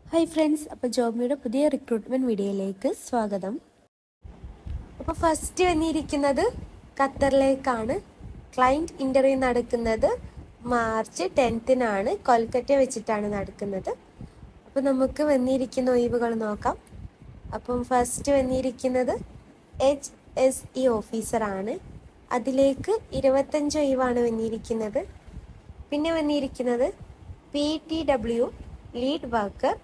Hi friends, അപ്പോൾ ജോബിയുടെ പുതിയ recruitment വീഡിയോയിലേക്ക് സ്വാഗതം. അപ്പോൾ ഫസ്റ്റ് വന്നിരിക്കുന്നത് ഖത്തറിലേക്കാണ്. ക്ലയൻറ്റ് ഇൻ്റർവ്യൂ നടക്കുന്നത് മാർച്ച് 10-നാണ്. കൊൽക്കത്ത വെച്ചിട്ടാണ് നടക്കുന്നത്. അപ്പോൾ നമുക്ക് വന്നിരിക്കുന്ന ഒഴിവുകൾ നോക്കാം. അപ്പം ഫസ്റ്റ് വന്നിരിക്കുന്നത് HSE ഓഫീസറാണ്. അതിലേക്ക് 25 ഒഴിവാണ് വന്നിരിക്കുന്നത്. പിന്നെ വന്നിരിക്കുന്നത് PTW ലീഡ് വർക്കർ,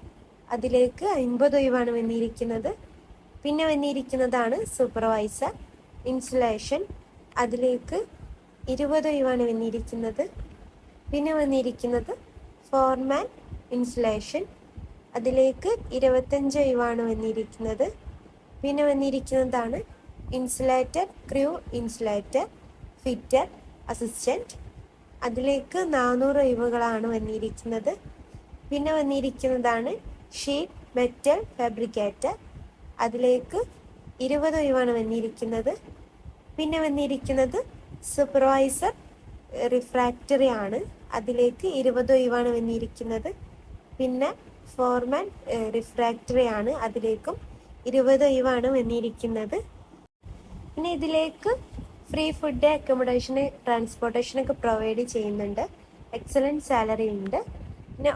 അതിലേക്ക് 50 ഒഴിവാണ് വന്നിരിക്കുന്നത്. പിന്നെ വന്നിരിക്കുന്നതാണ് സൂപ്പർവൈസർ ഇൻസ്റ്റലേഷൻ, അതിലേക്ക് 20 ഒഴിവാണ് വന്നിരിക്കുന്നത്. പിന്നെ വന്നിരിക്കുന്നത് ഫോർമാൻ ഇൻസ്റ്റലേഷൻ, അതിലേക്ക് 25 ഒഴിവാണ് വന്നിരിക്കുന്നത്. പിന്നെ വന്നിരിക്കുന്നതാണ് insulator, crew insulator, fitter, assistant, അതിലേക്ക് 400 ഒഴിവുകളാണ് വന്നിരിക്കുന്നത്. പിന്നെ വന്നിരിക്കുന്നതാണ് ഷീറ്റ് മെറ്റൽ ഫാബ്രിക്കേറ്റർ, അതിലേക്ക് 20 ഒഴിവാണ് വന്നിരിക്കുന്നത്. പിന്നെ വന്നിരിക്കുന്നത് സൂപ്പർവൈസർ റിഫ്രാക്ടറി ആണ്, അതിലേക്ക് 20 ഒഴിവാണ് വന്നിരിക്കുന്നത്. പിന്നെ ഫോർമാൻ റിഫ്രാക്ടറി ആണ്, അതിലേക്കും 20 ഒഴിവാണ് വന്നിരിക്കുന്നത്. പിന്നെ ഇതിലേക്ക് ഫ്രീ ഫുഡ്, അക്കോമഡേഷന്, ട്രാൻസ്പോർട്ടേഷനൊക്കെ പ്രൊവൈഡ് ചെയ്യുന്നുണ്ട്. എക്സലൻറ്റ് സാലറി ഉണ്ട്. പിന്നെ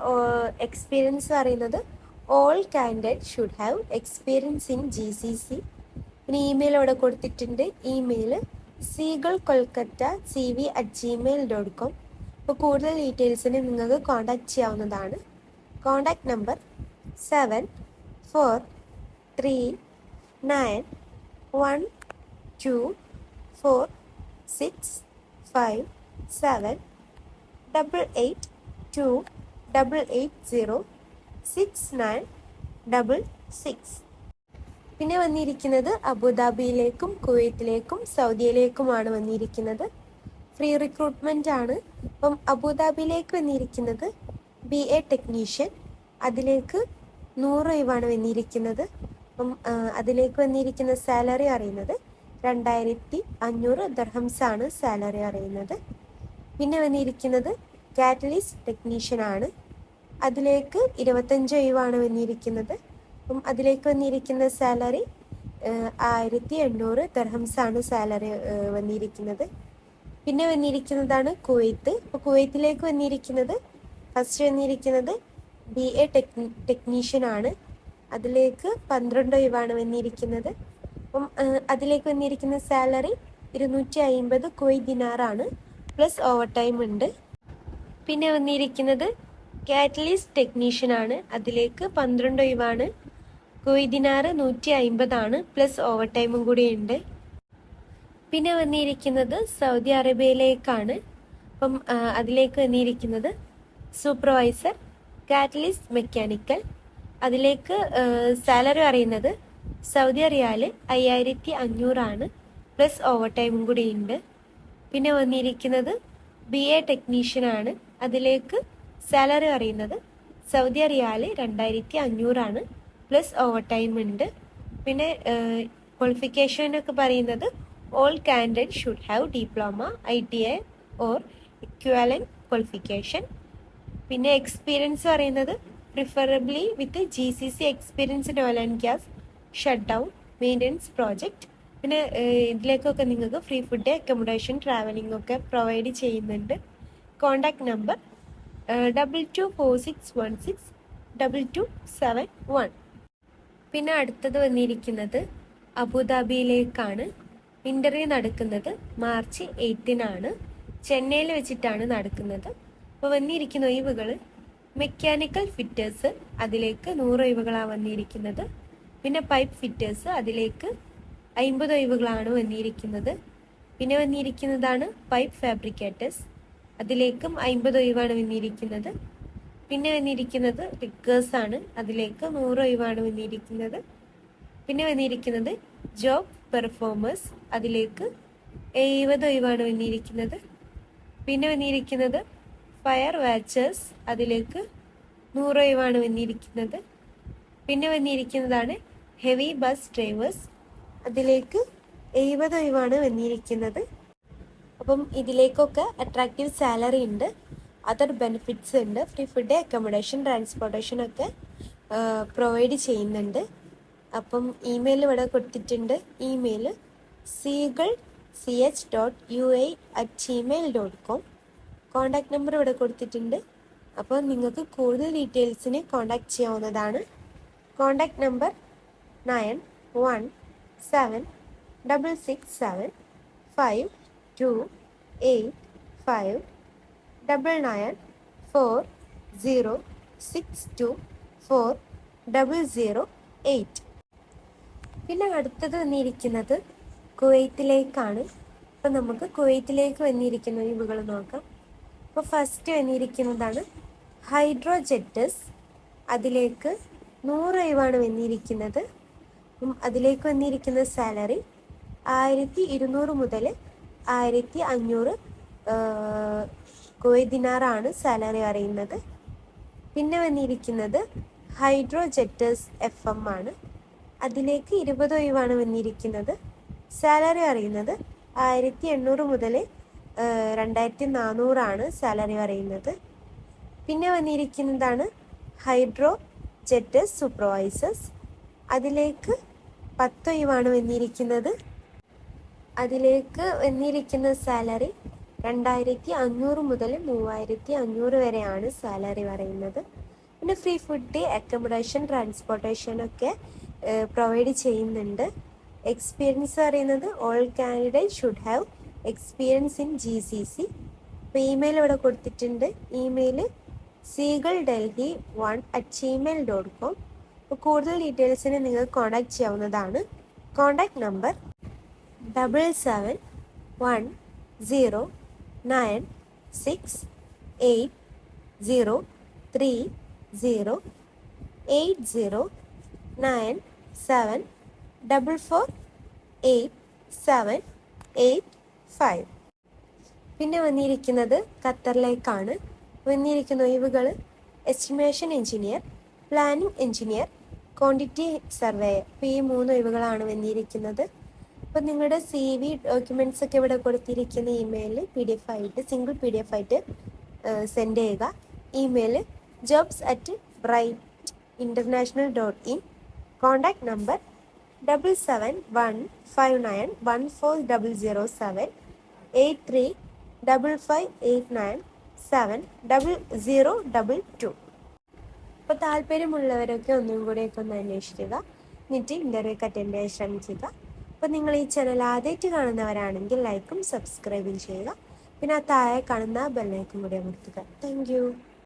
എക്സ്പീരിയൻസ് പറയുന്നത് all candidate should have experience in GCC. പിന്നെ ഇമെയിൽ അവിടെ കൊടുത്തിട്ടുണ്ട്. Email seagullkolkata.cv@gmail.com. അപ്പോൾ കൂടുതൽ ഡീറ്റെയിൽസിന് നിങ്ങൾക്ക് കോൺടാക്റ്റ് ചെയ്യാവുന്നതാണ്. Contact number 74439578806966. പിന്നെ വന്നിരിക്കുന്നത് അബുദാബിയിലേക്കും കുവൈത്തിലേക്കും സൗദിയിലേക്കുമാണ് വന്നിരിക്കുന്നത്. ഫ്രീ റിക്രൂട്ട്മെൻ്റ് ആണ്. അപ്പം അബുദാബിയിലേക്ക് വന്നിരിക്കുന്നത് BA ടെക്നീഷ്യൻ, അതിലേക്ക് 100 ഒഴിവാണ് വന്നിരിക്കുന്നത്. അപ്പം അതിലേക്ക് വന്നിരിക്കുന്ന സാലറി അറിയുന്നത് 2500 ദിർഹംസ് ആണ് സാലറി അറിയുന്നത്. പിന്നെ വന്നിരിക്കുന്നത് കാറ്റലിസ്റ്റ് ടെക്നീഷ്യൻ ആണ്, അതിലേക്ക് 25 ഒഴിവാണ് വന്നിരിക്കുന്നത്. അപ്പം അതിലേക്ക് വന്നിരിക്കുന്ന സാലറി 1800 ദിർഹംസ് ആണ് സാലറി വന്നിരിക്കുന്നത്. പിന്നെ വന്നിരിക്കുന്നതാണ് കുവൈത്ത്. അപ്പോൾ കുവൈത്തിലേക്ക് വന്നിരിക്കുന്നത് ഫസ്റ്റ് വന്നിരിക്കുന്നത് BA ടെക്നീഷ്യൻ ആണ്, അതിലേക്ക് 12 ഒഴിവാണ് വന്നിരിക്കുന്നത്. അപ്പം അതിലേക്ക് വന്നിരിക്കുന്ന സാലറി 250 കുവൈറ്റ് ദിനാറാണ്, പ്ലസ് ഓവർ ടൈം ഉണ്ട്. പിന്നെ വന്നിരിക്കുന്നത് കാറ്റലിസ്റ്റ് ടെക്നീഷ്യൻ ആണ്, അതിലേക്ക് 12 ഒഴിവാണ്. കുവൈറ്റ് ദിനാറ് 150 ആണ്, പ്ലസ് ഓവർ ടൈമും കൂടി ഉണ്ട്. പിന്നെ വന്നിരിക്കുന്നത് സൗദി അറേബ്യയിലേക്കാണ്. അപ്പം അതിലേക്ക് വന്നിരിക്കുന്നത് സൂപ്പർവൈസർ കാറ്റലിസ്റ്റ് മെക്കാനിക്കൽ, അതിലേക്ക് സാലറി അറിയുന്നത് സൗദി റിയാൽ 5500 ആണ്, പ്ലസ് ഓവർ ടൈമും കൂടി ഉണ്ട്. പിന്നെ വന്നിരിക്കുന്നത് BA ടെക്നീഷ്യൻ ആണ്, അതിലേക്ക് സാലറി അറിയുന്നത് സൗദി റിയാൽ 2500 ആണ്, പ്ലസ് ഓവർ ടൈം ഉണ്ട്. പിന്നെ ക്വാളിഫിക്കേഷനൊക്കെ പറയുന്നത് all candidate should have diploma, ITI or equivalent qualification. പിന്നെ എക്സ്പീരിയൻസ് പറയുന്നത് preferably with GCC experience in oil and gas shut down maintenance project. പിന്നെ ഇതിലേക്കൊക്കെ നിങ്ങൾക്ക് ഫ്രീ ഫുഡ്, അക്കോമഡേഷൻ, ട്രാവലിംഗ് ഒക്കെ പ്രൊവൈഡ് ചെയ്യുന്നുണ്ട്. Contact number 2246162271. പിന്നെ അടുത്തത് വന്നിരിക്കുന്നത് അബുദാബിയിലേക്കാണ്. ഇൻ്റർവ്യൂ നടക്കുന്നത് മാർച്ച് 8-നാണ്. ചെന്നൈയിൽ വെച്ചിട്ടാണ് നടക്കുന്നത്. അപ്പോൾ വന്നിരിക്കുന്ന ഒഴിവുകൾ മെക്കാനിക്കൽ ഫിറ്റേഴ്സ്, അതിലേക്ക് 100 ഒഴിവുകളാണ് വന്നിരിക്കുന്നത്. പിന്നെ പൈപ്പ് ഫിറ്റേഴ്സ്, അതിലേക്ക് 50 ഒഴിവുകളാണ് വന്നിരിക്കുന്നത്. പിന്നെ വന്നിരിക്കുന്നതാണ് പൈപ്പ് ഫാബ്രിക്കേറ്റേഴ്സ്, അതിലേക്കും 50 ഒഴിവാണ് വന്നിരിക്കുന്നത്. പിന്നെ വന്നിരിക്കുന്നത് റിഗേഴ്സ് ആണ്, അതിലേക്ക് 100 ഒഴിവാണ് വന്നിരിക്കുന്നത്. പിന്നെ വന്നിരിക്കുന്നത് ജോബ് പെർഫോമേഴ്സ്, അതിലേക്ക് 70 ഒഴിവാണ് വന്നിരിക്കുന്നത്. പിന്നെ വന്നിരിക്കുന്നത് ഫയർ വാച്ചേഴ്സ്, അതിലേക്ക് 100 ഒഴിവാണ് വന്നിരിക്കുന്നത്. പിന്നെ വന്നിരിക്കുന്നതാണ് ഹെവി ബസ് ഡ്രൈവേഴ്സ്, അതിലേക്ക് 70 ഒഴിവാണ് വന്നിരിക്കുന്നത്. അപ്പം ഇതിലേക്കൊക്കെ അട്രാക്റ്റീവ് സാലറി ഉണ്ട്, അതർ ബെനിഫിറ്റ്സ് ഉണ്ട്, ഫ്രീ ഫുഡ്, അക്കോമഡേഷൻ, ട്രാൻസ്പോർട്ടേഷൻ ഒക്കെ പ്രൊവൈഡ് ചെയ്യുന്നുണ്ട്. അപ്പം ഇമെയിൽ ഇവിടെ കൊടുത്തിട്ടുണ്ട്. Email seagull.ch.ua@gmail.com. കോണ്ടാക്ട് നമ്പർ ഇവിടെ കൊടുത്തിട്ടുണ്ട്. അപ്പോൾ നിങ്ങൾക്ക് കൂടുതൽ ഡീറ്റെയിൽസിന് കോണ്ടാക്ട് ചെയ്യാവുന്നതാണ്. Contact number 916766599406240080. പിന്നെ അടുത്തത് വന്നിരിക്കുന്നത് കുവൈത്തിലേക്കാണ്. അപ്പം നമുക്ക് കുവൈത്തിലേക്ക് വന്നിരിക്കുന്ന ഒഴിവുകൾ നോക്കാം. അപ്പോൾ ഫസ്റ്റ് വന്നിരിക്കുന്നതാണ് ഹൈഡ്രോജെറ്റസ്. അതിലേക്ക് 100 ഒഴിവാണ് വന്നിരിക്കുന്നത്. അതിലേക്ക് വന്നിരിക്കുന്ന സാലറി 1200 മുതൽ 1500 കുവൈത്ത് ദിനാറാണ് സാലറി അറിയുന്നത്. പിന്നെ വന്നിരിക്കുന്നത് ഹൈഡ്രോജെറ്റസ് FM ആണ്. അതിലേക്ക് 20 ഒഴിവാണ് വന്നിരിക്കുന്നത്. സാലറി അറിയുന്നത് 1800 മുതൽ 2400 സാലറി അറിയുന്നത്. പിന്നെ വന്നിരിക്കുന്നതാണ് ഹൈഡ്രോജെറ്റസ് സൂപ്പർവൈസേഴ്സ്. അതിലേക്ക് 10 ഒഴിവാണ് വന്നിരിക്കുന്നത്. അതിലേക്ക് വന്നിരിക്കുന്ന സാലറി 2500 മുതൽ 3500 വരെയാണ് സാലറി പറയുന്നത്. പിന്നെ ഫ്രീ ഫുഡ്, അക്കോമഡേഷൻ, ട്രാൻസ്പോർട്ടേഷൻ ഒക്കെ പ്രൊവൈഡ് ചെയ്യുന്നുണ്ട്. എക്സ്പീരിയൻസ് പറയുന്നത് all candidate should have experience in GCC. അപ്പോൾ ഇമെയിൽ ഇവിടെ കൊടുത്തിട്ടുണ്ട്. Email seagulldelhi1@gmail.com. അപ്പോൾ കൂടുതൽ ഡീറ്റെയിൽസിന് നിങ്ങൾക്ക് കോൺടാക്ട് ചെയ്യാവുന്നതാണ്. Contact number 7710608030. പിന്നെ വന്നിരിക്കുന്നത് ഖത്തറിലേക്കാണ്. വന്നിരിക്കുന്ന ഒഴിവുകൾ estimation engineer, planning engineer, quantity surveyor. അപ്പോൾ ഈ 3 ഒഴിവുകളാണ് വന്നിരിക്കുന്നത്. അപ്പോൾ നിങ്ങളുടെ CV ഡോക്യുമെൻറ്റ്സ് ഒക്കെ ഇവിടെ കൊടുത്തിരിക്കുന്ന ഇമെയിലിൽ PDF ആയിട്ട്, സിംഗിൾ PDF ആയിട്ട് സെൻഡ് ചെയ്യുക. Email jobs@brightinternational.in. Contact number 7715914007 8355897022. അപ്പോൾ താല്പര്യമുള്ളവരൊക്കെ ഒന്നും കൂടെയൊക്കെ ഒന്ന് അന്വേഷിക്കുക. എന്നിട്ട് ഇൻ്റർവ്യൂക്ക് അറ്റൻഡ് ചെയ്യാൻ ശ്രമിക്കുക. അപ്പോൾ നിങ്ങൾ ഈ ചാനൽ ആദ്യമായിട്ട് കാണുന്നവരാണെങ്കിൽ ലൈക്കും സബ്സ്ക്രൈബും ചെയ്യുക. പിന്നെ ആ താഴെ കാണുന്ന ബെല്ലൈക്കും കൂടി അമർത്തുക. Thank you.